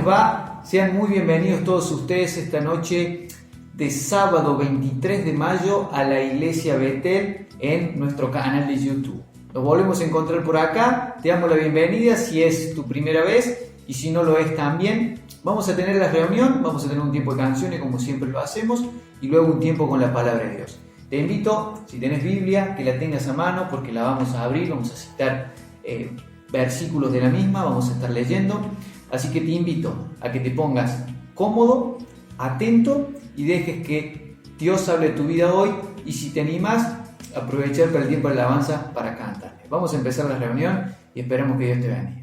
les va? Sean muy bienvenidos todos ustedes esta noche de sábado 23 de mayo a la Iglesia Betel en nuestro canal de YouTube. Nos volvemos a encontrar por acá, te damos la bienvenida si es tu primera vez y si no lo es también. Vamos a tener la reunión, vamos a tener un tiempo de canciones como siempre lo hacemos y luego un tiempo con la palabra de Dios. Te invito, si tenés Biblia, que la tengas a mano porque la vamos a abrir, vamos a citar versículos de la misma, vamos a estar leyendo. Así que te invito a que te pongas cómodo, atento y dejes que Dios hable tu vida hoy. Y si te animas, aprovechar para el tiempo de alabanza para cantar. Vamos a empezar la reunión y esperamos que Dios te bendiga.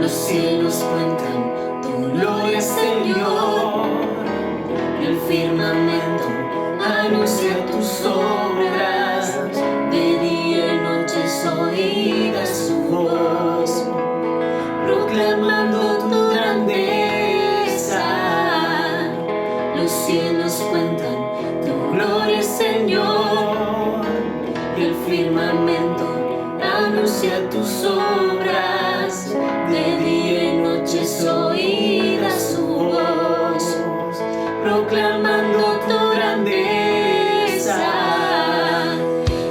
Los cielos cuentan tu gloria, Señor, y el firmamento anuncia tus obras. De día y noche es oída su voz, proclamando tu grandeza. Los cielos cuentan tu gloria, Señor, y el firmamento anuncia tus obras. De día y noche es oída su voz, proclamando tu grandeza.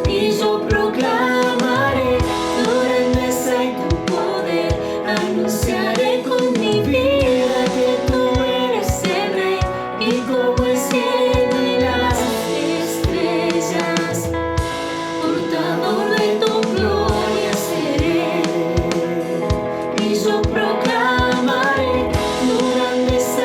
Y yo proclamaré tu grandeza y tu poder, anunciaré con mi vida que tú eres el Rey, y como el cielo y las estrellas, portador de tu gloria seré. Y yo proclamaré tu grandeza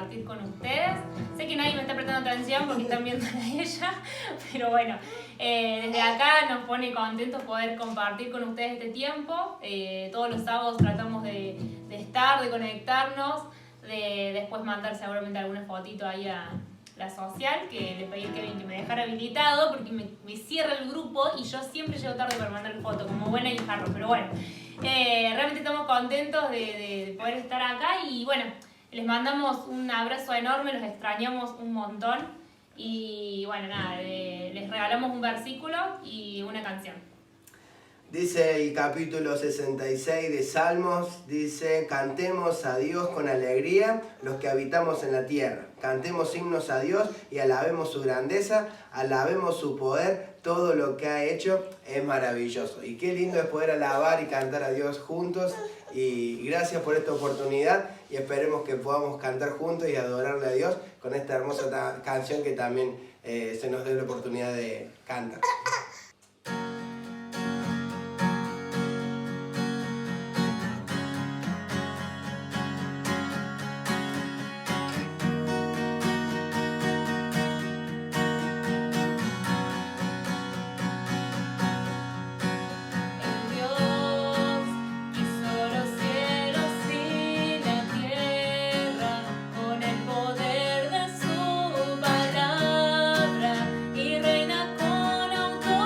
compartir con ustedes. Sé que nadie me está prestando atención porque están viendo a ella, pero bueno, desde acá nos pone contentos poder compartir con ustedes este tiempo. Todos los sábados tratamos de estar, de conectarnos, de después mandar seguramente alguna fotito ahí a la social, que le pedí a Kevin que me dejara habilitado porque me cierra el grupo y yo siempre llego tarde para mandar foto, como buena hija, pero bueno, realmente estamos contentos de poder estar acá y bueno, les mandamos un abrazo enorme, los extrañamos un montón y bueno, nada, les regalamos un versículo y una canción. Dice el capítulo 66 de Salmos, dice: cantemos a Dios con alegría los que habitamos en la tierra. Cantemos himnos a Dios y alabemos su grandeza, alabemos su poder, todo lo que ha hecho es maravilloso. Y qué lindo es poder alabar y cantar a Dios juntos. Y gracias por esta oportunidad y esperemos que podamos cantar juntos y adorarle a Dios con esta hermosa canción que también se nos dé la oportunidad de cantar. Con el poder de su palabra y reina con autoridad.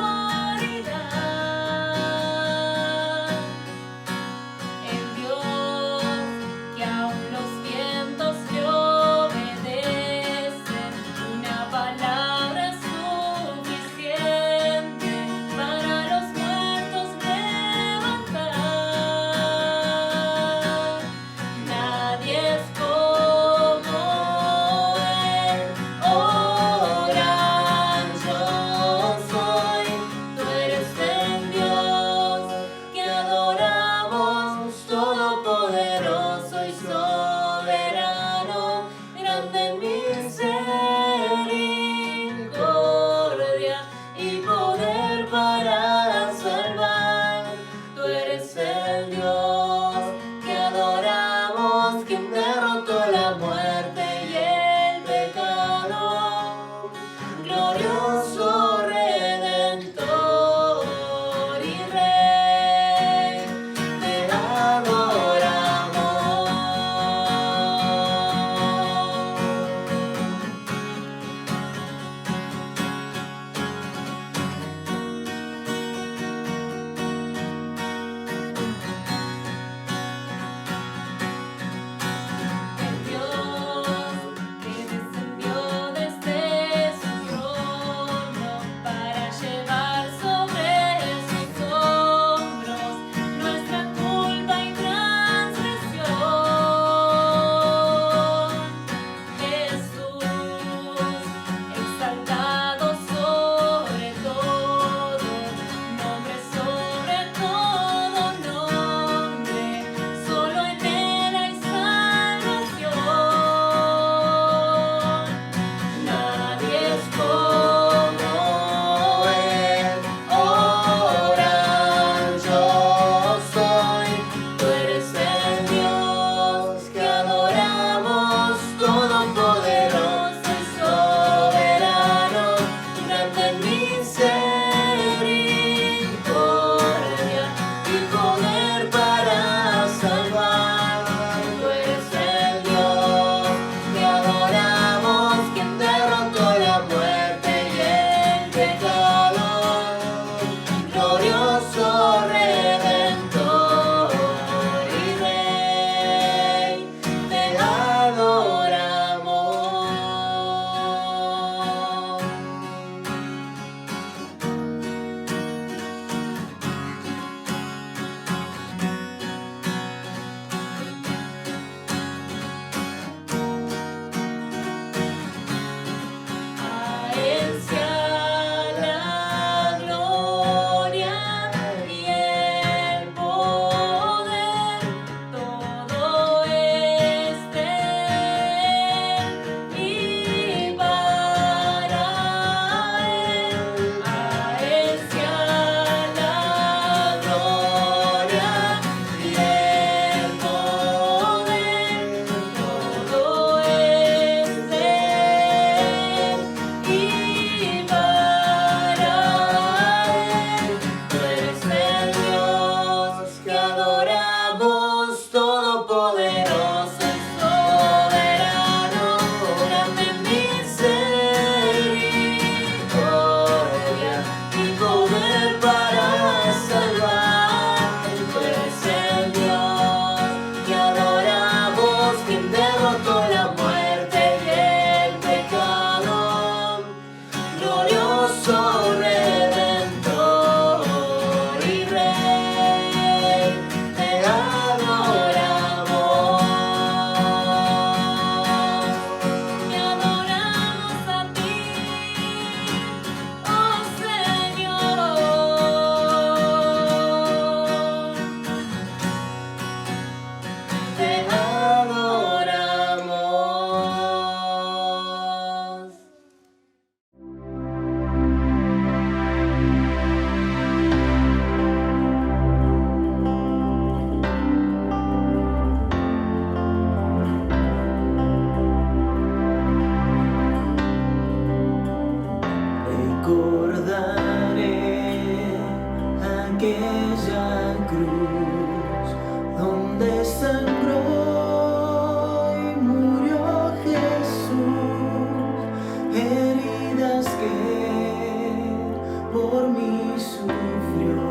por mí sufrió,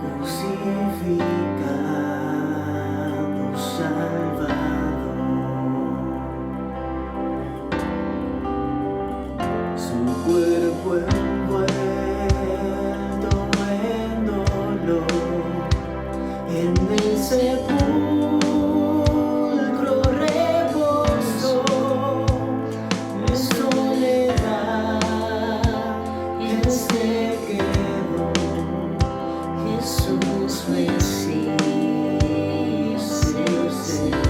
crucificado, salvado. Su cuerpo envuelto en dolor, en el sepulcro reposó, en soledad él se quedó. Jesús Mesías, el Señor.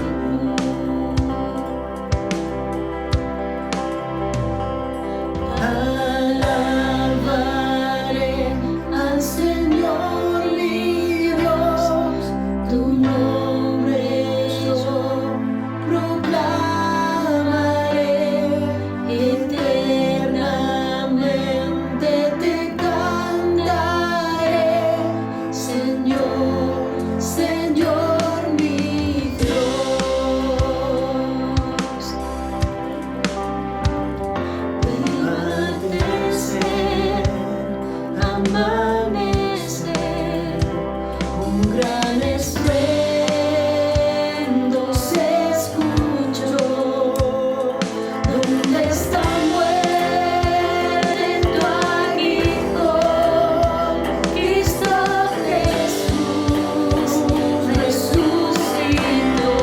Alabaré al Señor mi Dios, tu nombre yo proclamaré, eternamente te cantaré, Señor, Señor mi Dios. Atardecer, amanecer, un gran estruendo se escuchó. ¿Dónde está muerte tu aguijón? Cristo Jesús resucitó.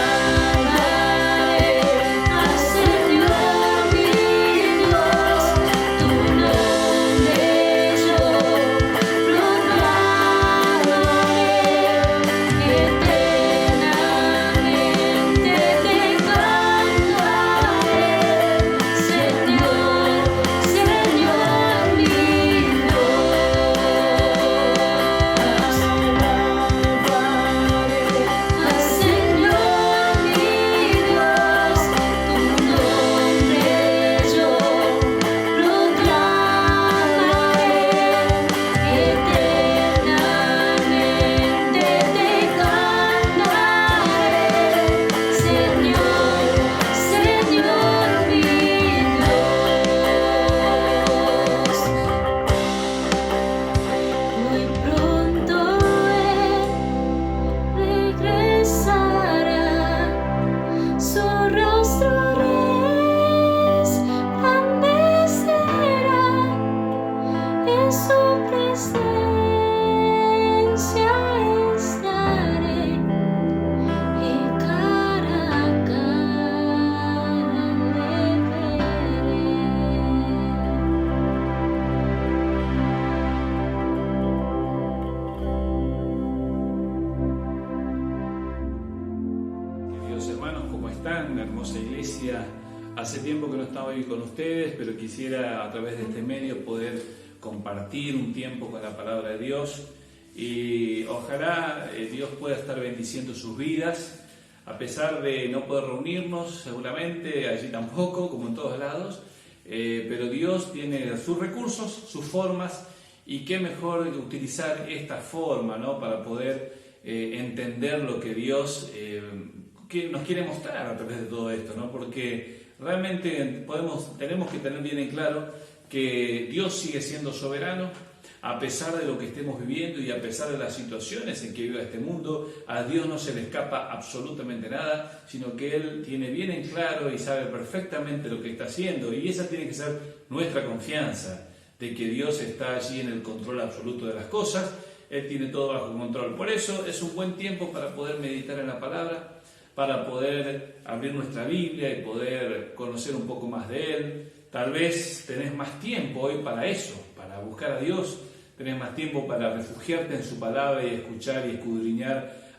Alabaré al Señor mi Dios, tu nombre yo proclamaré, eternamente te cantaré, Señor, Señor mi Dios. Al Señor mi Dios, tu nombre yo proclamaré, eternamente te cantaré, Señor, Señor mi Dios. Muy pronto Él regresará, su rostro resplandecerá, en su presencia estaré, y cara a cara le veré. Queridos hermanos, ¿cómo están? Hermosa iglesia. Hace tiempo que no estaba hoy con ustedes, pero quisiera a través de este medio poder compartir un tiempo con la palabra de Dios y ojalá Dios pueda estar bendiciendo sus vidas, a pesar de no poder reunirnos, seguramente allí tampoco, como en todos lados, pero Dios tiene sus recursos, sus formas, y qué mejor que utilizar esta forma, ¿no? Para poder entender lo que Dios que nos quiere mostrar a través de todo esto, ¿no? Porque realmente tenemos que tener bien en claro que Dios sigue siendo soberano, a pesar de lo que estemos viviendo y a pesar de las situaciones en que vive este mundo. A Dios no se le escapa absolutamente nada, sino que Él tiene bien en claro y sabe perfectamente lo que está haciendo, y esa tiene que ser nuestra confianza, de que Dios está allí en el control absoluto de las cosas. Él tiene todo bajo control. Por eso es un buen tiempo para poder meditar en la palabra, para poder abrir nuestra Biblia y poder conocer un poco más de Él. Tal vez tenés más tiempo hoy para eso, para buscar a Dios, tenés más tiempo para refugiarte en su palabra y escuchar y escudriñar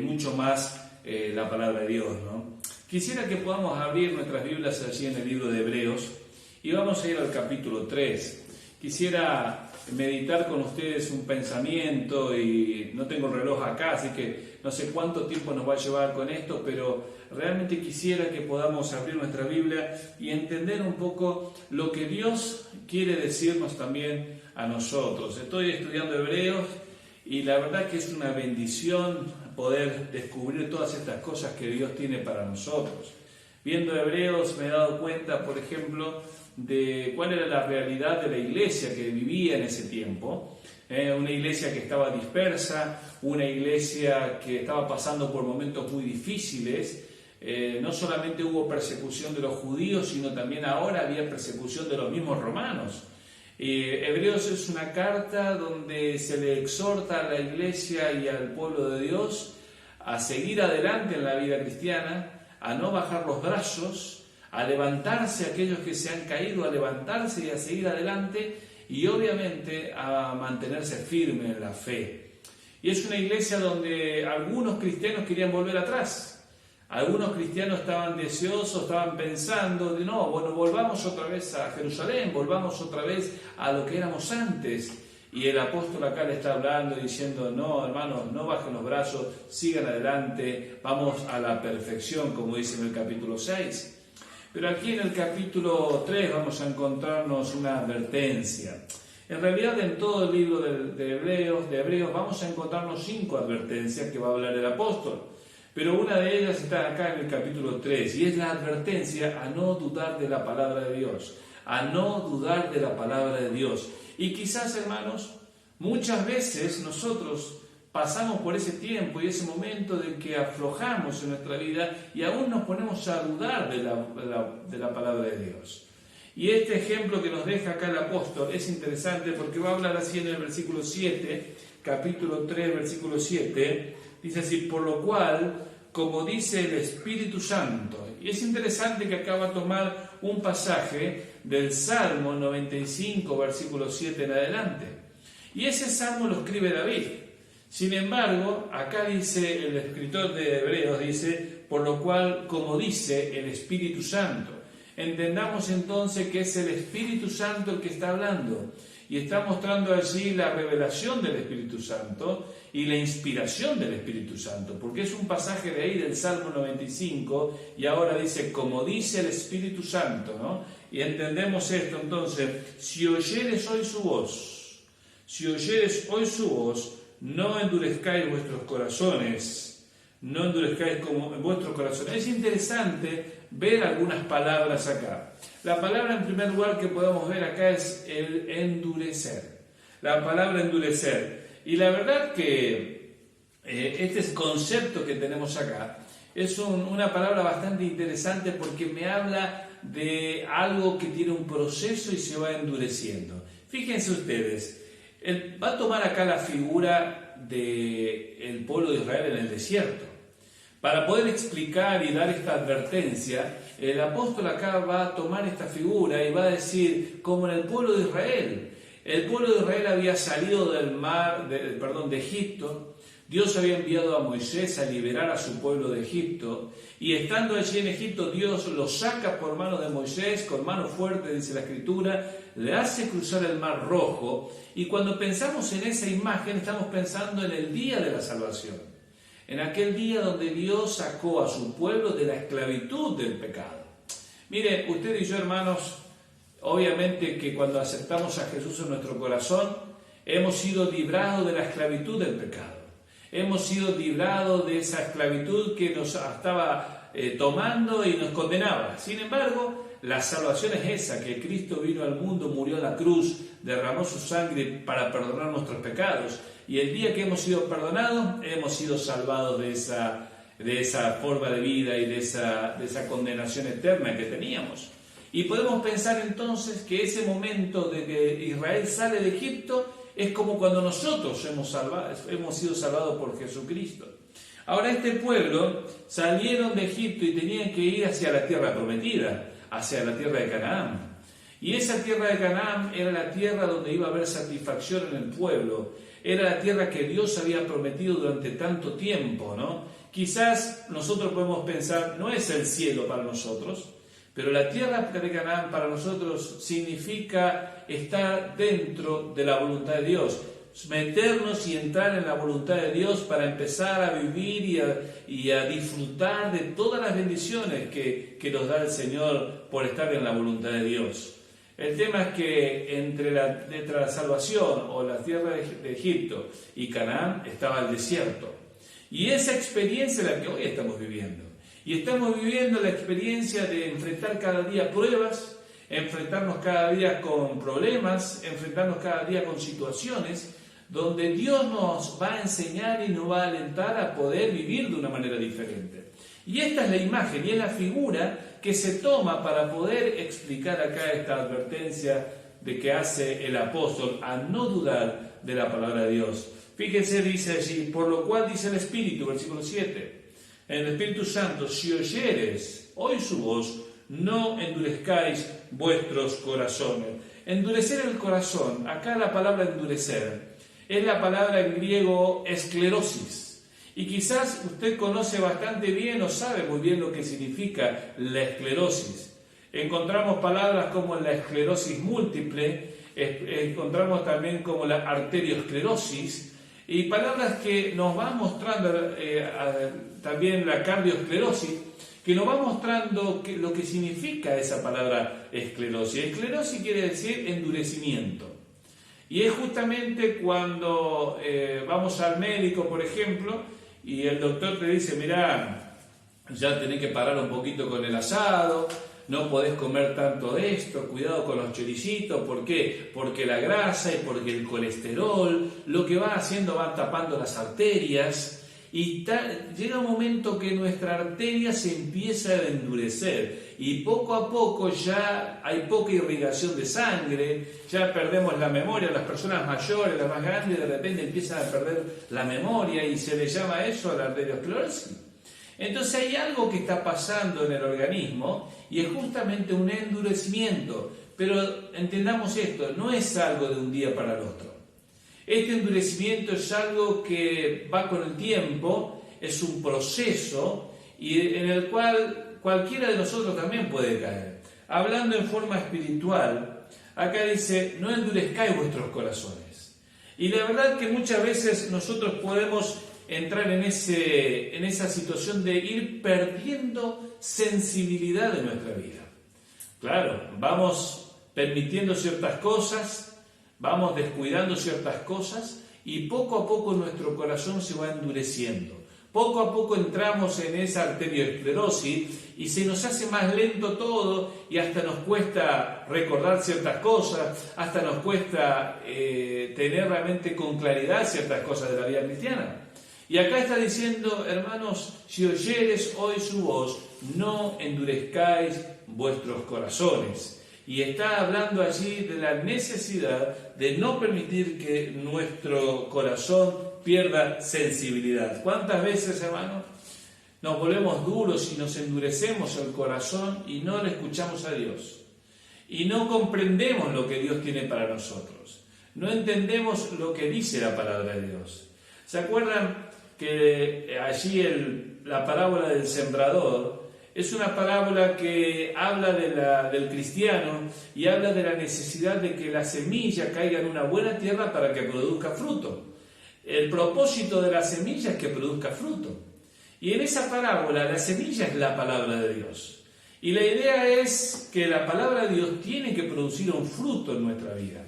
mucho más la palabra de Dios, ¿no? Quisiera que podamos abrir nuestras Biblias allí en el libro de Hebreos y vamos a ir al capítulo 3. Quisiera meditar con ustedes un pensamiento y no tengo el reloj acá, así que no sé cuánto tiempo nos va a llevar con esto, pero realmente quisiera que podamos abrir nuestra Biblia y entender un poco lo que Dios quiere decirnos también a nosotros. Estoy estudiando Hebreos Y la verdad que es una bendición poder descubrir todas estas cosas que Dios tiene para nosotros. Viendo Hebreos me he dado cuenta, por ejemplo, de cuál era la realidad de la iglesia que vivía en ese tiempo. Una iglesia que estaba dispersa, una iglesia que estaba pasando por momentos muy difíciles. No solamente hubo persecución de los judíos, sino también ahora había persecución de los mismos romanos. Hebreos es una carta donde se le exhorta a la iglesia y al pueblo de Dios a seguir adelante en la vida cristiana, a no bajar los brazos, a levantarse aquellos que se han caído, a levantarse y a seguir adelante, y obviamente a mantenerse firme en la fe. Y es una iglesia donde algunos cristianos querían volver atrás. Algunos cristianos estaban deseosos, estaban pensando de no, bueno, volvamos otra vez a Jerusalén, volvamos otra vez a lo que éramos antes. Y el apóstol acá le está hablando diciendo, no, hermanos, no bajen los brazos, sigan adelante, vamos a la perfección, como dice en el capítulo 6. Pero aquí en el capítulo 3 vamos a encontrarnos una advertencia. En realidad en todo el libro de Hebreos vamos a encontrarnos 5 advertencias que va a hablar el apóstol. Pero una de ellas está acá en el capítulo 3 y es la advertencia a no dudar de la palabra de Dios, a no dudar de la palabra de Dios. Y quizás, hermanos, muchas veces nosotros pasamos por ese tiempo y ese momento de que aflojamos en nuestra vida y aún nos ponemos a dudar de la palabra de Dios. Y este ejemplo que nos deja acá el apóstol es interesante porque va a hablar así en el versículo 7, capítulo 3, versículo 7, dice así, por lo cual, como dice el Espíritu Santo, y es interesante que acá va a tomar un pasaje del Salmo 95, versículo 7 en adelante, y ese salmo lo escribe David. Sin embargo, acá dice, el escritor de Hebreos dice, por lo cual, como dice el Espíritu Santo. Entendamos entonces que es el Espíritu Santo el que está hablando y está mostrando allí la revelación del Espíritu Santo y la inspiración del Espíritu Santo, porque es un pasaje de ahí del Salmo 95 y ahora dice, como dice el Espíritu Santo, ¿no? Y entendemos esto entonces, si oyeres hoy su voz, no endurezcáis vuestros corazones, no endurezcáis como en vuestros corazones. Es interesante ver algunas palabras acá. La palabra en primer lugar que podemos ver acá es el endurecer. La palabra endurecer. Y la verdad que este concepto que tenemos acá es una palabra bastante interesante porque me habla de algo que tiene un proceso y se va endureciendo. Fíjense ustedes, va a tomar acá la figura del pueblo de Israel en el desierto. Para poder explicar y dar esta advertencia, el apóstol acá va a tomar esta figura y va a decir, como en el pueblo de Israel. El pueblo de Israel había salido de Egipto. Dios había enviado a Moisés a liberar a su pueblo de Egipto. Y estando allí en Egipto, Dios lo saca por mano de Moisés, con mano fuerte, dice la Escritura, le hace cruzar el Mar Rojo. Y cuando pensamos en esa imagen, estamos pensando en el día de la salvación. En aquel día donde Dios sacó a su pueblo de la esclavitud del pecado. Mire, usted y yo, hermanos, obviamente que cuando aceptamos a Jesús en nuestro corazón, hemos sido librados de la esclavitud del pecado. Hemos sido librados de esa esclavitud que nos estaba tomando y nos condenaba. Sin embargo, la salvación es esa, que Cristo vino al mundo, murió en la cruz, derramó su sangre para perdonar nuestros pecados. Y el día que hemos sido perdonados, hemos sido salvados de esa forma de vida y de esa condenación eterna que teníamos. Y podemos pensar entonces que ese momento de que Israel sale de Egipto es como cuando nosotros hemos sido salvados por Jesucristo. Ahora este pueblo salieron de Egipto y tenían que ir hacia la tierra prometida, hacia la tierra de Canaán. Y esa tierra de Canaán era la tierra donde iba a haber satisfacción en el pueblo. Era la tierra que Dios había prometido durante tanto tiempo, ¿no? Quizás nosotros podemos pensar, no es el cielo para nosotros, pero la tierra de Canaán para nosotros significa estar dentro de la voluntad de Dios, meternos y entrar en la voluntad de Dios para empezar a vivir y a disfrutar de todas las bendiciones que nos da el Señor por estar en la voluntad de Dios. El tema es que entre la salvación o la tierra de Egipto y Canaán estaba el desierto. Y esa experiencia es la que hoy estamos viviendo. Y estamos viviendo la experiencia de enfrentar cada día pruebas, enfrentarnos cada día con problemas, enfrentarnos cada día con situaciones donde Dios nos va a enseñar y nos va a alentar a poder vivir de una manera diferente. Y esta es la imagen y es la figura que se toma para poder explicar acá esta advertencia de que hace el apóstol a no dudar de la palabra de Dios. Fíjense, dice allí, por lo cual dice el Espíritu, versículo 7, en el Espíritu Santo, si oyeres hoy su voz, no endurezcáis vuestros corazones. Endurecer el corazón, acá la palabra endurecer, es la palabra en griego esclerosis. Y quizás usted conoce bastante bien o sabe muy bien lo que significa la esclerosis. Encontramos palabras como la esclerosis múltiple, encontramos también como la arteriosclerosis, y palabras que nos van mostrando, también la cardioesclerosis, que nos va mostrando lo que significa esa palabra esclerosis. Esclerosis quiere decir endurecimiento. Y es justamente cuando vamos al médico, por ejemplo, y el doctor te dice, mirá, ya tenés que parar un poquito con el asado, no podés comer tanto de esto, cuidado con los choricitos. ¿Por qué? Porque la grasa y porque el colesterol, lo que va haciendo va tapando las arterias, y llega un momento que nuestra arteria se empieza a endurecer y poco a poco ya hay poca irrigación de sangre, ya perdemos la memoria. Las personas mayores, las más grandes, de repente empiezan a perder la memoria y se le llama eso la arteriosclerosis. Entonces hay algo que está pasando en el organismo y es justamente un endurecimiento. Pero entendamos esto, no es algo de un día para el otro. Este endurecimiento es algo que va con el tiempo, es un proceso y en el cual cualquiera de nosotros también puede caer. Hablando en forma espiritual, acá dice, no endurezcáis vuestros corazones. Y la verdad que muchas veces nosotros podemos entrar en esa situación de ir perdiendo sensibilidad de nuestra vida. Claro, vamos permitiendo ciertas cosas, vamos descuidando ciertas cosas y poco a poco nuestro corazón se va endureciendo. Poco a poco entramos en esa arteriosclerosis y se nos hace más lento todo y hasta nos cuesta recordar ciertas cosas, hasta nos cuesta tener realmente con claridad ciertas cosas de la vida cristiana. Y acá está diciendo, hermanos, si oyeres hoy su voz, no endurezcáis vuestros corazones. Y está hablando allí de la necesidad de no permitir que nuestro corazón pierda sensibilidad. ¿Cuántas veces, hermanos, nos volvemos duros y nos endurecemos el corazón y no le escuchamos a Dios? Y no comprendemos lo que Dios tiene para nosotros. No entendemos lo que dice la palabra de Dios. ¿Se acuerdan que allí la parábola del sembrador es una parábola que habla del cristiano y habla de la necesidad de que la semilla caiga en una buena tierra para que produzca fruto? El propósito de la semilla es que produzca fruto. Y en esa parábola la semilla es la palabra de Dios. Y la idea es que la palabra de Dios tiene que producir un fruto en nuestra vida.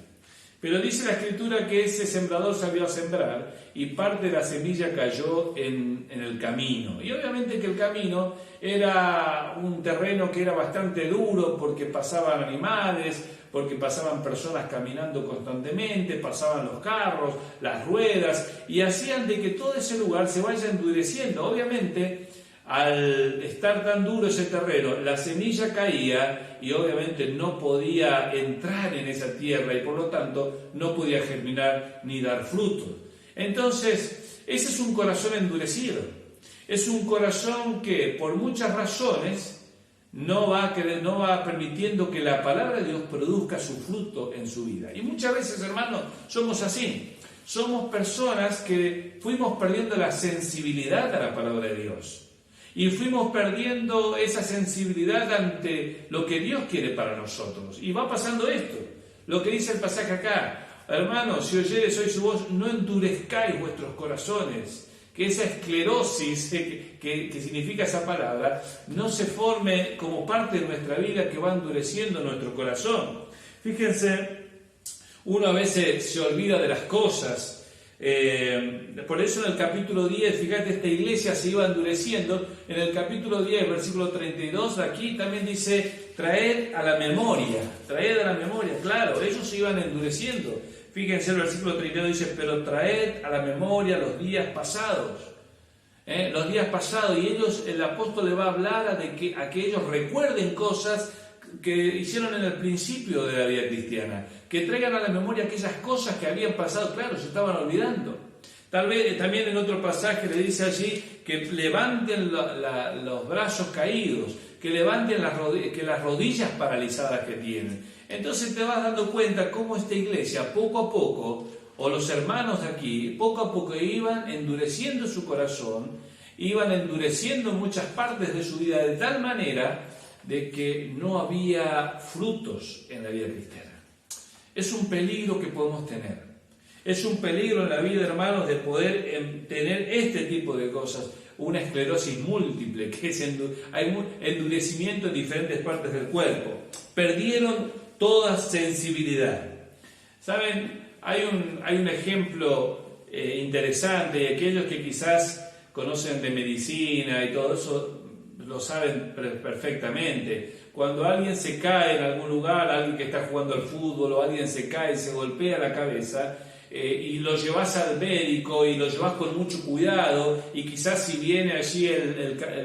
Pero dice la Escritura que ese sembrador salió a sembrar y parte de la semilla cayó en el camino. Y obviamente que el camino era un terreno que era bastante duro porque pasaban animales, porque pasaban personas caminando constantemente, pasaban los carros, las ruedas, y hacían de que todo ese lugar se vaya endureciendo. Obviamente, al estar tan duro ese terreno, la semilla caía y obviamente no podía entrar en esa tierra y por lo tanto no podía germinar ni dar fruto. Entonces, ese es un corazón endurecido. Es un corazón que por muchas razones no va permitiendo que la palabra de Dios produzca su fruto en su vida. Y muchas veces, hermanos, somos así. Somos personas que fuimos perdiendo la sensibilidad a la palabra de Dios. Y fuimos perdiendo esa sensibilidad ante lo que Dios quiere para nosotros. Y va pasando esto, lo que dice el pasaje acá. Hermanos, si oyeres hoy su voz, no endurezcáis vuestros corazones. Que esa esclerosis que significa esa palabra no se forme como parte de nuestra vida que va endureciendo nuestro corazón. Fíjense, uno a veces se olvida de las cosas. Por eso en el capítulo 10, fíjate, esta iglesia se iba endureciendo. En el capítulo 10, versículo 32, aquí también dice, traed a la memoria, claro, ellos se iban endureciendo. Fíjense, el versículo 32 dice, pero traed a la memoria los días pasados. Los días pasados, y el apóstol le va a hablar a que ellos recuerden cosas que hicieron en el principio de la vida cristiana, que traigan a la memoria aquellas cosas que habían pasado, claro, se estaban olvidando. Tal vez también en otro pasaje le dice allí que levanten los brazos caídos, que levanten las rodillas paralizadas que tienen. Entonces te vas dando cuenta cómo esta iglesia poco a poco, o los hermanos de aquí, poco a poco iban endureciendo su corazón, iban endureciendo muchas partes de su vida de tal manera de que no había frutos en la vida cristiana. Es un peligro que podemos tener. Es un peligro en la vida, hermanos, de poder tener este tipo de cosas. Una esclerosis múltiple, que es hay endurecimiento en diferentes partes del cuerpo. Perdieron toda sensibilidad. ¿Saben? Hay un ejemplo interesante, y aquellos que quizás conocen de medicina y todo eso lo saben perfectamente. Cuando alguien se cae en algún lugar, alguien que está jugando al fútbol, o alguien se cae y se golpea la cabeza, y lo llevas al médico y lo llevas con mucho cuidado, y quizás si viene allí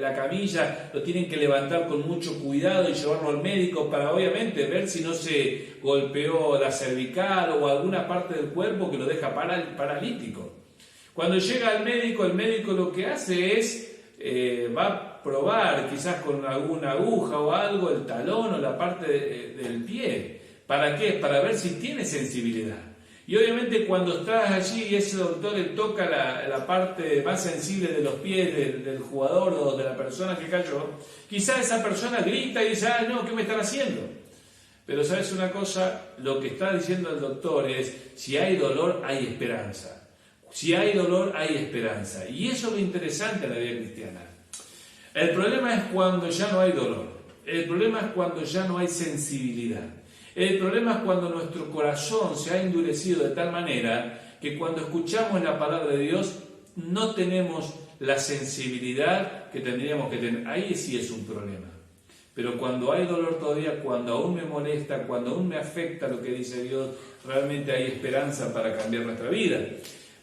la camilla, lo tienen que levantar con mucho cuidado y llevarlo al médico para obviamente ver si no se golpeó la cervical o alguna parte del cuerpo que lo deja paralítico. Cuando llega al médico, el médico lo que hace es va a probar quizás con alguna aguja o algo el talón o la parte del pie. ¿Para qué? Para ver si tiene sensibilidad. Y obviamente cuando estás allí y ese doctor le toca la parte más sensible de los pies del jugador o de la persona que cayó, quizás esa persona grita y dice, no, ¿qué me están haciendo? Pero ¿sabes una cosa? Lo que está diciendo el doctor es, si hay dolor, hay esperanza. Si hay dolor, hay esperanza. Y eso es lo interesante en la vida cristiana. El problema es cuando ya no hay dolor. El problema es cuando ya no hay sensibilidad. El problema es cuando nuestro corazón se ha endurecido de tal manera que cuando escuchamos la palabra de Dios no tenemos la sensibilidad que tendríamos que tener. Ahí sí es un problema. Pero cuando hay dolor todavía, cuando aún me molesta, cuando aún me afecta lo que dice Dios, realmente hay esperanza para cambiar nuestra vida.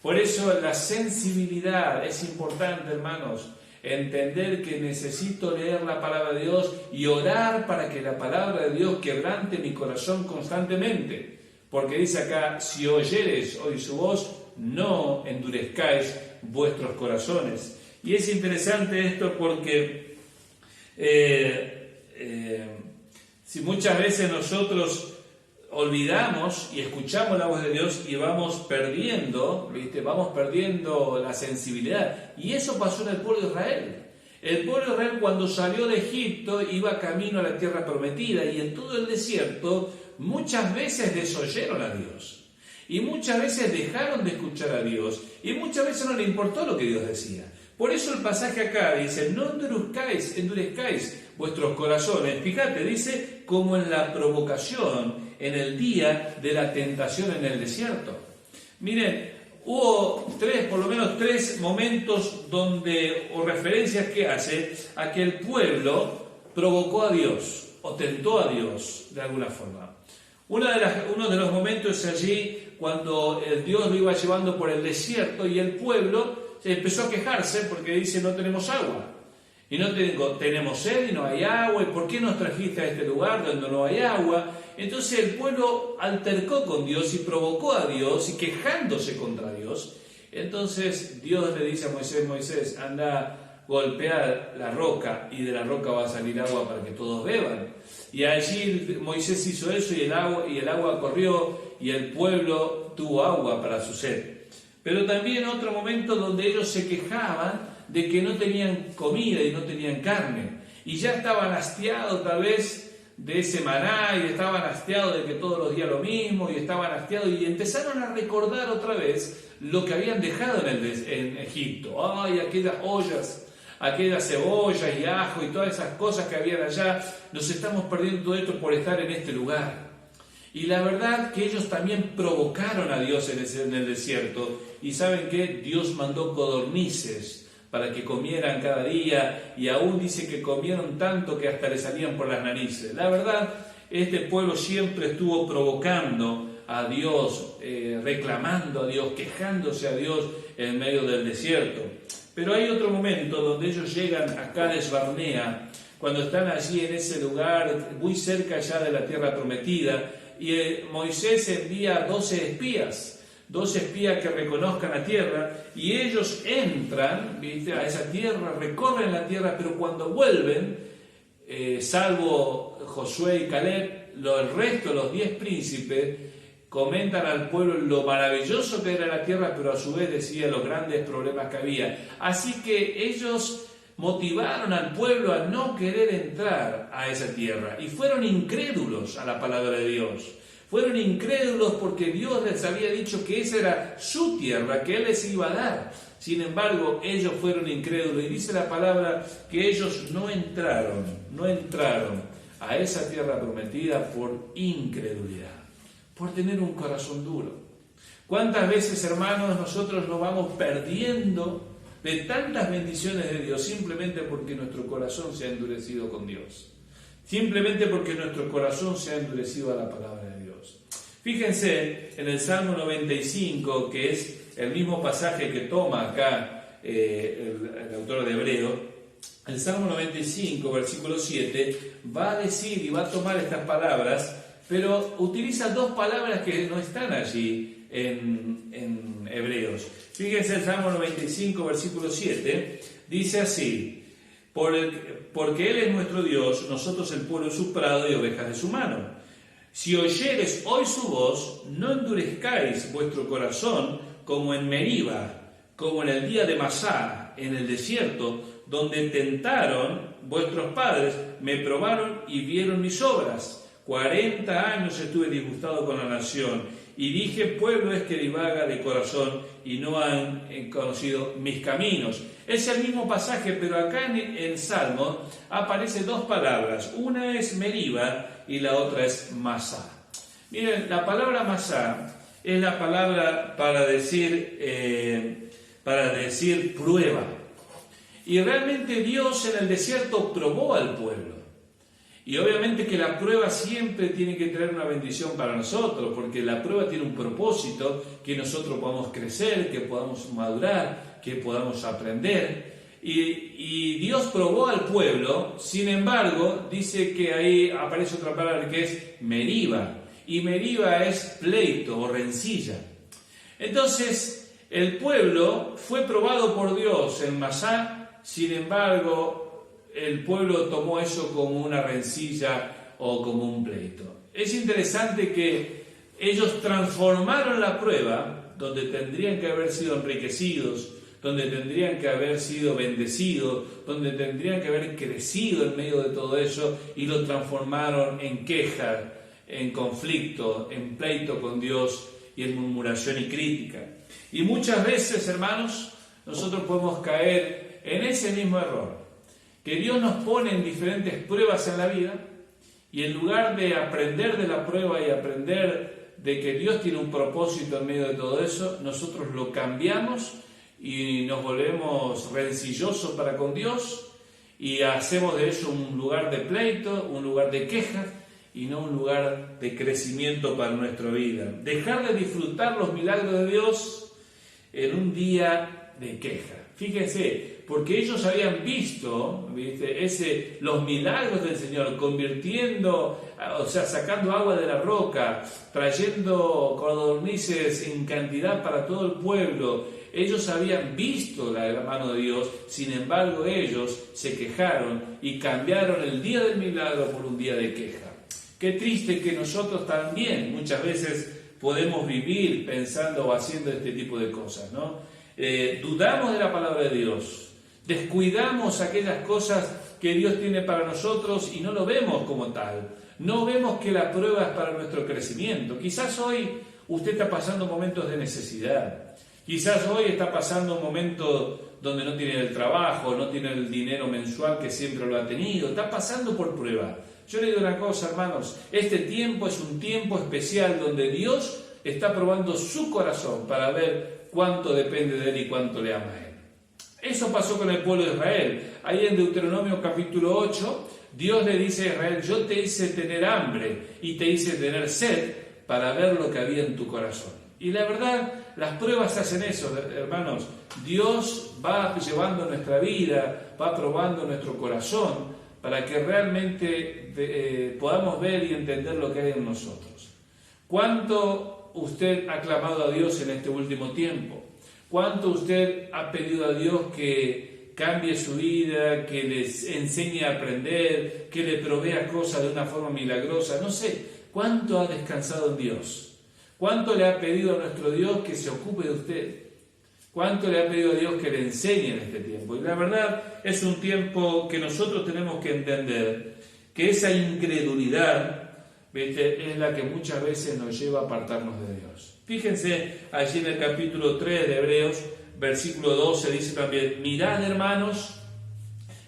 Por eso la sensibilidad es importante, hermanos. Entender que necesito leer la palabra de Dios y orar para que la palabra de Dios quebrante mi corazón constantemente. Porque dice acá, si oyeres hoy su voz, no endurezcáis vuestros corazones. Y es interesante esto porque si muchas veces nosotros olvidamos y escuchamos la voz de Dios y vamos perdiendo la sensibilidad. Y eso pasó en el pueblo de Israel. El pueblo de Israel, cuando salió de Egipto, iba camino a la tierra prometida, y en todo el desierto muchas veces desoyeron a Dios. Y muchas veces dejaron de escuchar a Dios. Y muchas veces no le importó lo que Dios decía. Por eso el pasaje acá dice, no endurezcáis vuestros corazones. Fíjate, dice, como en la provocación, en el día de la tentación en el desierto. Miren, hubo por lo menos tres momentos o referencias que hace a que el pueblo provocó a Dios, o tentó a Dios, de alguna forma. Uno de los momentos es allí, cuando el Dios lo iba llevando por el desierto, y el pueblo empezó a quejarse porque dice, no tenemos agua. Y tenemos sed y no hay agua, ¿y por qué nos trajiste a este lugar donde no hay agua? Entonces el pueblo altercó con Dios y provocó a Dios, y quejándose contra Dios. Entonces Dios le dice a Moisés, anda, golpear la roca, y de la roca va a salir agua para que todos beban. Y allí Moisés hizo eso, y el agua corrió, y el pueblo tuvo agua para su sed. Pero también otro momento donde ellos se quejaban de que no tenían comida y no tenían carne, y ya estaban hastiados tal vez de ese maná, y estaban hastiados de que todos los días lo mismo, y estaban hastiados, y empezaron a recordar otra vez lo que habían dejado en Egipto. Ay, aquellas ollas, aquellas cebollas y ajo y todas esas cosas que habían allá, nos estamos perdiendo todo esto por estar en este lugar. Y la verdad que ellos también provocaron a Dios en el desierto. Y ¿saben qué? Dios mandó codornices para que comieran cada día, y aún dice que comieron tanto que hasta le salían por las narices. La verdad, este pueblo siempre estuvo provocando a Dios, reclamando a Dios, quejándose a Dios en medio del desierto. Pero hay otro momento donde ellos llegan a Cades Barnea, cuando están allí en ese lugar, muy cerca ya de la tierra prometida, y Moisés envía 12 espías que reconozcan la tierra, y ellos entran, ¿viste?, a esa tierra, recorren la tierra, pero cuando vuelven, salvo Josué y Caleb, el resto, los 10 príncipes, comentan al pueblo lo maravilloso que era la tierra, pero a su vez decían los grandes problemas que había. Así que ellos motivaron al pueblo a no querer entrar a esa tierra, y fueron incrédulos a la palabra de Dios. Fueron incrédulos porque Dios les había dicho que esa era su tierra, que Él les iba a dar. Sin embargo, ellos fueron incrédulos, y dice la palabra que ellos no entraron a esa tierra prometida por incredulidad, por tener un corazón duro. ¿Cuántas veces, hermanos, nosotros nos vamos perdiendo de tantas bendiciones de Dios simplemente porque nuestro corazón se ha endurecido con Dios? Simplemente porque nuestro corazón se ha endurecido a la palabra de Dios. Fíjense en el Salmo 95, que es el mismo pasaje que toma acá el autor de Hebreo. El Salmo 95, versículo 7, va a decir y va a tomar estas palabras, pero utiliza dos palabras que no están allí en Hebreos. Fíjense el Salmo 95, versículo 7, dice así: porque Él es nuestro Dios, nosotros el pueblo de su prado y ovejas de su mano. Si oyereis hoy su voz, no endurezcáis vuestro corazón como en Meriba, como en el día de Masá, en el desierto, donde tentaron vuestros padres, me probaron y vieron mis obras. 40 años estuve disgustado con la nación, y dije, pueblo es que divaga de corazón, y no han conocido mis caminos. Es el mismo pasaje, pero acá en el Salmo aparecen dos palabras. Una es Meriba y la otra es Masá. Miren, la palabra Masá es la palabra para decir prueba. Y realmente Dios en el desierto probó al pueblo. Y obviamente que la prueba siempre tiene que traer una bendición para nosotros, porque la prueba tiene un propósito, que nosotros podamos crecer, que podamos madurar, que podamos aprender. Y Dios probó al pueblo. Sin embargo, dice que ahí aparece otra palabra que es Meriba, y Meriba es pleito o rencilla. Entonces, el pueblo fue probado por Dios en Masá. Sin embargo, el pueblo tomó eso como una rencilla o como un pleito. Es interesante que ellos transformaron la prueba, donde tendrían que haber sido enriquecidos, donde tendrían que haber sido bendecidos, donde tendrían que haber crecido en medio de todo eso, y lo transformaron en queja, en conflicto, en pleito con Dios y en murmuración y crítica. Y muchas veces, hermanos, nosotros podemos caer en ese mismo error, que Dios nos pone en diferentes pruebas en la vida, y en lugar de aprender de la prueba y aprender de que Dios tiene un propósito en medio de todo eso, nosotros lo cambiamos y nos volvemos rencillosos para con Dios, y hacemos de eso un lugar de pleito, un lugar de quejas, y no un lugar de crecimiento para nuestra vida. Dejar de disfrutar los milagros de Dios en un día de queja. Fíjense, porque ellos habían visto, ¿viste?, los milagros del Señor, sacando agua de la roca, trayendo codornices en cantidad para todo el pueblo. Ellos habían visto la mano de Dios. Sin embargo, ellos se quejaron y cambiaron el día del milagro por un día de queja. Qué triste que nosotros también muchas veces podemos vivir pensando o haciendo este tipo de cosas, ¿no? Dudamos de la palabra de Dios, descuidamos aquellas cosas que Dios tiene para nosotros y no lo vemos como tal. No vemos que la prueba es para nuestro crecimiento. Quizás hoy usted está pasando momentos de necesidad. Quizás hoy está pasando un momento donde no tiene el trabajo, no tiene el dinero mensual que siempre lo ha tenido, está pasando por prueba. Yo le digo una cosa, hermanos, este tiempo es un tiempo especial donde Dios está probando su corazón para ver cuánto depende de Él y cuánto le ama a Él. Eso pasó con el pueblo de Israel. Ahí en Deuteronomio capítulo 8, Dios le dice a Israel: yo te hice tener hambre y te hice tener sed para ver lo que había en tu corazón. Y la verdad, las pruebas hacen eso, hermanos. Dios va llevando nuestra vida, va probando nuestro corazón para que realmente podamos ver y entender lo que hay en nosotros. ¿Cuánto usted ha clamado a Dios en este último tiempo? ¿Cuánto usted ha pedido a Dios que cambie su vida, que les enseñe a aprender, que le provea cosas de una forma milagrosa? No sé, ¿cuánto ha descansado en Dios? ¿Cuánto le ha pedido a nuestro Dios que se ocupe de usted? ¿Cuánto le ha pedido a Dios que le enseñe en este tiempo? Y la verdad es un tiempo que nosotros tenemos que entender que esa incredulidad, ¿viste?, es la que muchas veces nos lleva a apartarnos de Dios. Fíjense allí en el capítulo 3 de Hebreos, versículo 12, dice también: mirad, hermanos,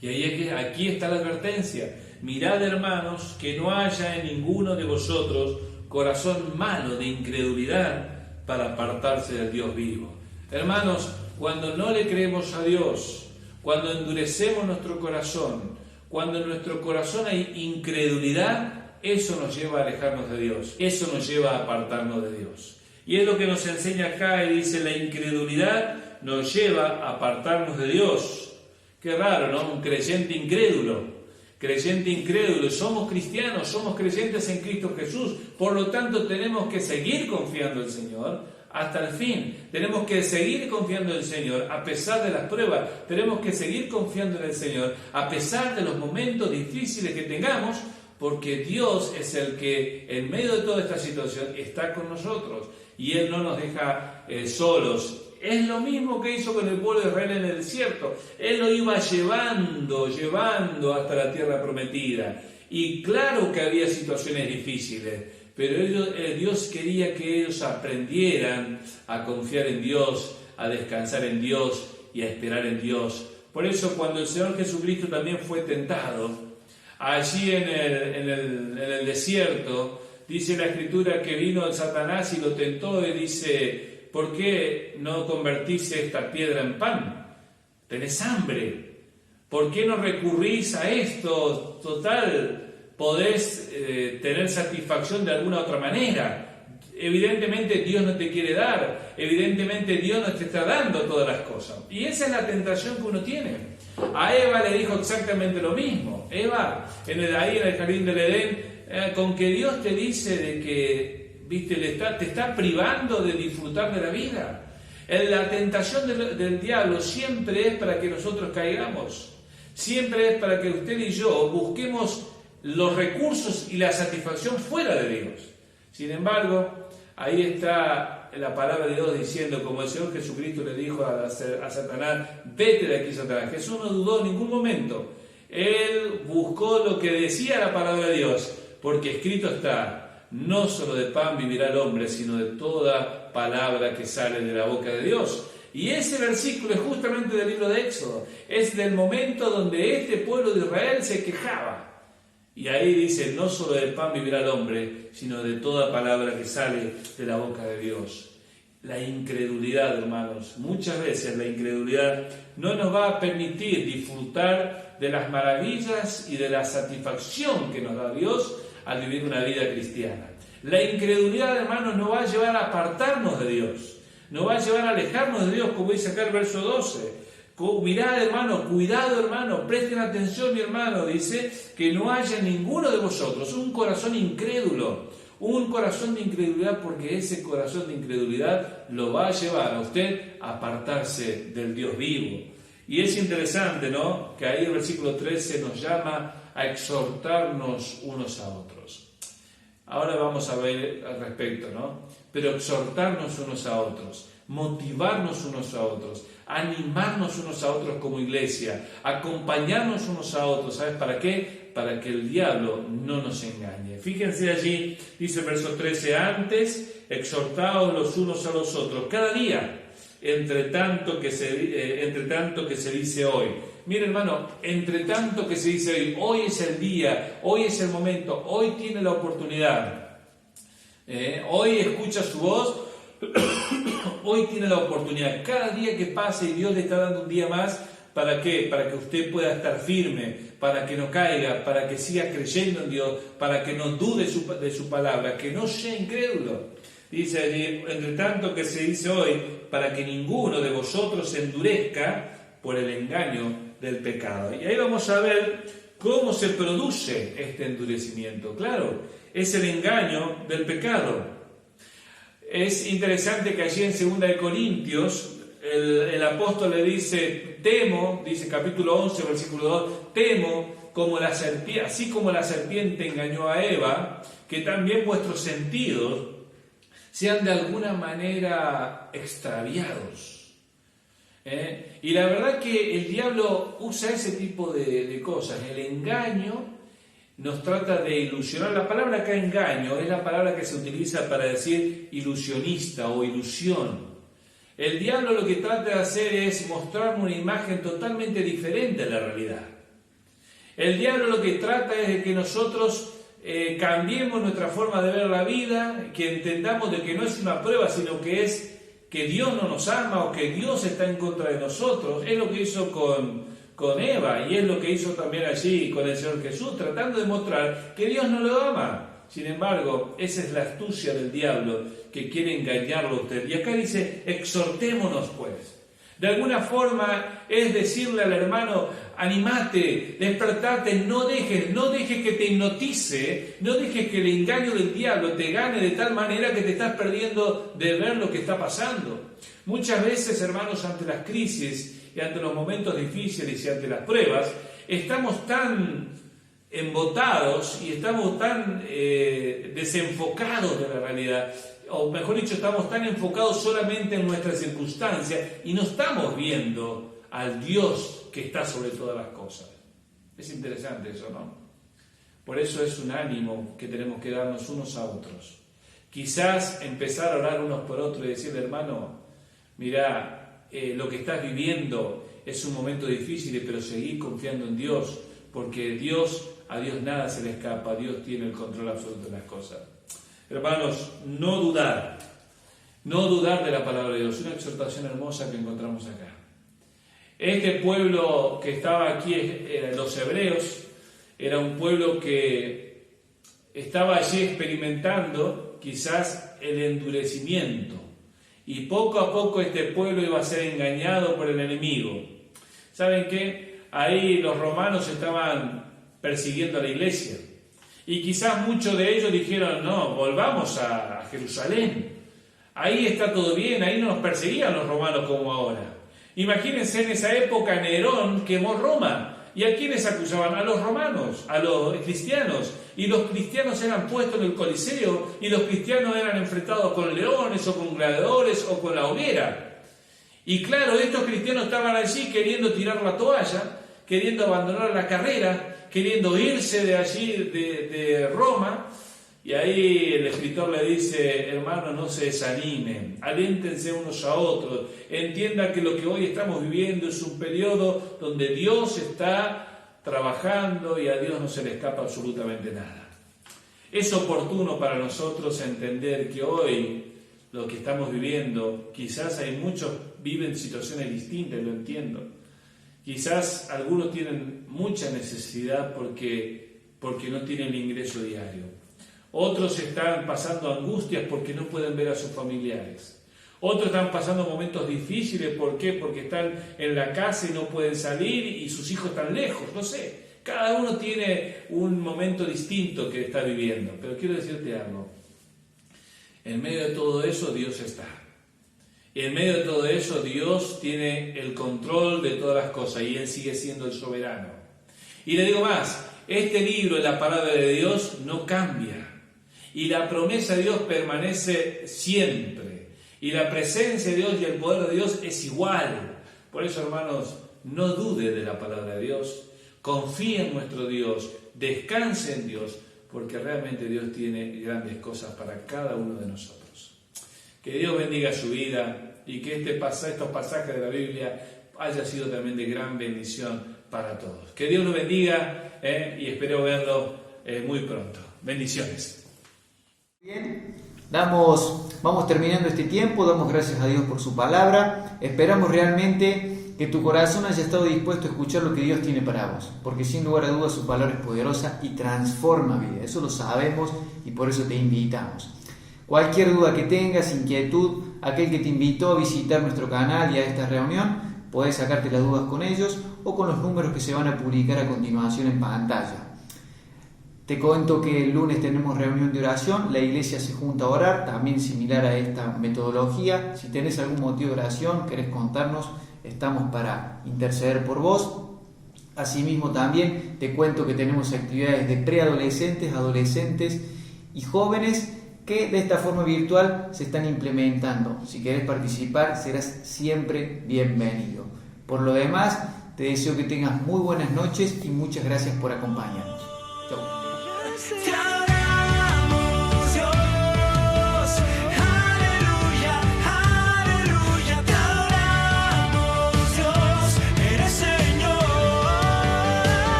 y aquí está la advertencia: mirad, hermanos, que no haya en ninguno de vosotros corazón malo de incredulidad para apartarse del Dios vivo. Hermanos, cuando no le creemos a Dios, cuando endurecemos nuestro corazón, cuando en nuestro corazón hay incredulidad, eso nos lleva a alejarnos de Dios, eso nos lleva a apartarnos de Dios. Y es lo que nos enseña acá, y dice: la incredulidad nos lleva a apartarnos de Dios. Qué raro, ¿no? Un creyente incrédulo. Creyente incrédulo, somos cristianos, somos creyentes en Cristo Jesús, por lo tanto tenemos que seguir confiando en el Señor hasta el fin, tenemos que seguir confiando en el Señor a pesar de las pruebas, tenemos que seguir confiando en el Señor a pesar de los momentos difíciles que tengamos, porque Dios es el que en medio de toda esta situación está con nosotros y Él no nos deja solos. Es lo mismo que hizo con el pueblo de Israel en el desierto. Él lo iba llevando hasta la tierra prometida. Y claro que había situaciones difíciles, pero Dios quería que ellos aprendieran a confiar en Dios, a descansar en Dios y a esperar en Dios. Por eso cuando el Señor Jesucristo también fue tentado, allí en el desierto, dice la Escritura que vino el Satanás y lo tentó y dice: ¿por qué no convertiste esta piedra en pan? ¿Tenés hambre? ¿Por qué no recurrís a esto? Total, podés tener satisfacción de alguna otra manera. Evidentemente Dios no te quiere dar, evidentemente Dios no te está dando todas las cosas. Y esa es la tentación que uno tiene. A Eva le dijo exactamente lo mismo. Eva, ahí en el jardín del Edén, con que Dios te dice de que, ¿viste?, te está privando de disfrutar de la vida. La tentación del diablo siempre es para que nosotros caigamos, siempre es para que usted y yo busquemos los recursos y la satisfacción fuera de Dios. Sin embargo, ahí está la palabra de Dios diciendo, como el Señor Jesucristo le dijo a Satanás: vete de aquí, Satanás. Jesús no dudó en ningún momento. Él buscó lo que decía la palabra de Dios, porque escrito está: no solo de pan vivirá el hombre, sino de toda palabra que sale de la boca de Dios. Y ese versículo es justamente del libro de Éxodo. Es del momento donde este pueblo de Israel se quejaba. Y ahí dice: no solo de pan vivirá el hombre, sino de toda palabra que sale de la boca de Dios. La incredulidad, hermanos, muchas veces la incredulidad no nos va a permitir disfrutar de las maravillas y de la satisfacción que nos da Dios al vivir una vida cristiana. La incredulidad, hermanos, nos va a llevar a apartarnos de Dios, nos va a llevar a alejarnos de Dios, como dice acá el verso 12. Mirad, hermano, cuidado, hermano, presten atención, mi hermano, dice: que no haya en ninguno de vosotros un corazón incrédulo, un corazón de incredulidad, porque ese corazón de incredulidad lo va a llevar a usted a apartarse del Dios vivo. Y es interesante, ¿no?, que ahí el versículo 13 nos llama a exhortarnos unos a otros. Ahora vamos a ver al respecto, ¿no? Pero exhortarnos unos a otros, motivarnos unos a otros, animarnos unos a otros como iglesia, acompañarnos unos a otros. ¿Sabes para qué? Para que el diablo no nos engañe. Fíjense allí, dice el verso 13: antes exhortaos los unos a los otros cada día, entre tanto que se dice hoy. Mire, hermano, entre tanto que se dice hoy, hoy es el día, hoy es el momento, hoy tiene la oportunidad. Hoy escucha su voz, hoy tiene la oportunidad. Cada día que pase y Dios le está dando un día más, ¿para qué? Para que usted pueda estar firme, para que no caiga, para que siga creyendo en Dios, para que no dude de su palabra, que no sea incrédulo. Dice allí, entre tanto que se dice hoy, para que ninguno de vosotros se endurezca por el engaño del pecado. Y ahí vamos a ver cómo se produce este endurecimiento. Claro, es el engaño del pecado. Es interesante que allí en 2 de Corintios el apóstol le dice, temo, dice capítulo 11, versículo 2, temo como la serpiente, así como la serpiente engañó a Eva, que también vuestros sentidos sean de alguna manera extraviados. Y la verdad que el diablo usa ese tipo de cosas. El engaño nos trata de ilusionar. La palabra acá, engaño, es la palabra que se utiliza para decir ilusionista o ilusión. El diablo lo que trata de hacer es mostrarme una imagen totalmente diferente de la realidad. El diablo lo que trata es de que nosotros cambiemos nuestra forma de ver la vida, que entendamos de que no es una prueba, sino que es que Dios no nos ama o que Dios está en contra de nosotros. Es lo que hizo con Eva y es lo que hizo también allí con el Señor Jesús, tratando de mostrar que Dios no lo ama. Sin embargo, esa es la astucia del diablo, que quiere engañarlo a usted. Y acá dice, exhortémonos pues. De alguna forma es decirle al hermano, animate, despertate, no dejes que te hipnotice, no dejes que el engaño del diablo te gane de tal manera que te estás perdiendo de ver lo que está pasando. Muchas veces, hermanos, ante las crisis y ante los momentos difíciles y ante las pruebas, estamos tan embotados y estamos tan desenfocados de la realidad, o mejor dicho, estamos tan enfocados solamente en nuestras circunstancias y no estamos viendo al Dios que está sobre todas las cosas. Es interesante eso, ¿no? Por eso es un ánimo que tenemos que darnos unos a otros. Quizás empezar a orar unos por otros y decirle, hermano, mira, lo que estás viviendo es un momento difícil, pero seguir confiando en Dios, porque a Dios nada se le escapa, Dios tiene el control absoluto de las cosas. Hermanos, no dudar de la palabra de Dios, una exhortación hermosa que encontramos acá. Este pueblo que estaba aquí, los hebreos, era un pueblo que estaba allí experimentando quizás el endurecimiento, y poco a poco este pueblo iba a ser engañado por el enemigo. ¿Saben qué? Ahí los romanos estaban persiguiendo a la iglesia. Y quizás muchos de ellos dijeron, no, volvamos a Jerusalén. Ahí está todo bien, ahí no nos perseguían los romanos como ahora. Imagínense, en esa época Nerón quemó Roma. ¿Y a quiénes acusaban? A los romanos, a los cristianos. Y los cristianos eran puestos en el Coliseo, y los cristianos eran enfrentados con leones, o con gladiadores, o con la hoguera. Y claro, estos cristianos estaban allí queriendo tirar la toalla, queriendo abandonar la carrera, queriendo irse de allí, de Roma, y ahí el escritor le dice, hermanos, no se desanimen, aliéntense unos a otros, entiendan que lo que hoy estamos viviendo es un periodo donde Dios está trabajando y a Dios no se le escapa absolutamente nada. Es oportuno para nosotros entender que hoy lo que estamos viviendo, quizás hay muchos viven situaciones distintas, lo entiendo. Quizás algunos tienen mucha necesidad porque no tienen ingreso diario. Otros están pasando angustias porque no pueden ver a sus familiares. Otros están pasando momentos difíciles, ¿por qué? Porque están en la casa y no pueden salir y sus hijos están lejos, no sé. Cada uno tiene un momento distinto que está viviendo. Pero quiero decirte algo. En medio de todo eso, Dios está. Y en medio de todo eso, Dios tiene el control de todas las cosas y Él sigue siendo el soberano. Y le digo más, este libro, la palabra de Dios, no cambia. Y la promesa de Dios permanece siempre. Y la presencia de Dios y el poder de Dios es igual. Por eso, hermanos, no dude de la palabra de Dios. Confíe en nuestro Dios. Descanse en Dios. Porque realmente Dios tiene grandes cosas para cada uno de nosotros. Que Dios bendiga su vida, y que estos pasajes de la Biblia haya sido también de gran bendición para todos. Que Dios los bendiga y espero verlo muy pronto. Bendiciones. Bien, vamos terminando este tiempo, damos gracias a Dios por su palabra, esperamos realmente que tu corazón haya estado dispuesto a escuchar lo que Dios tiene para vos, porque sin lugar a dudas su palabra es poderosa y transforma vida, eso lo sabemos y por eso te invitamos. Cualquier duda que tengas, inquietud, aquel que te invitó a visitar nuestro canal y a esta reunión, podés sacarte las dudas con ellos o con los números que se van a publicar a continuación en pantalla. Te cuento que el lunes tenemos reunión de oración, la iglesia se junta a orar, también similar a esta metodología. Si tenés algún motivo de oración, querés contarnos, estamos para interceder por vos. Asimismo también te cuento que tenemos actividades de preadolescentes, adolescentes y jóvenes que de esta forma virtual se están implementando. Si querés participar, serás siempre bienvenido. Por lo demás, te deseo que tengas muy buenas noches y muchas gracias por acompañarnos. Chau.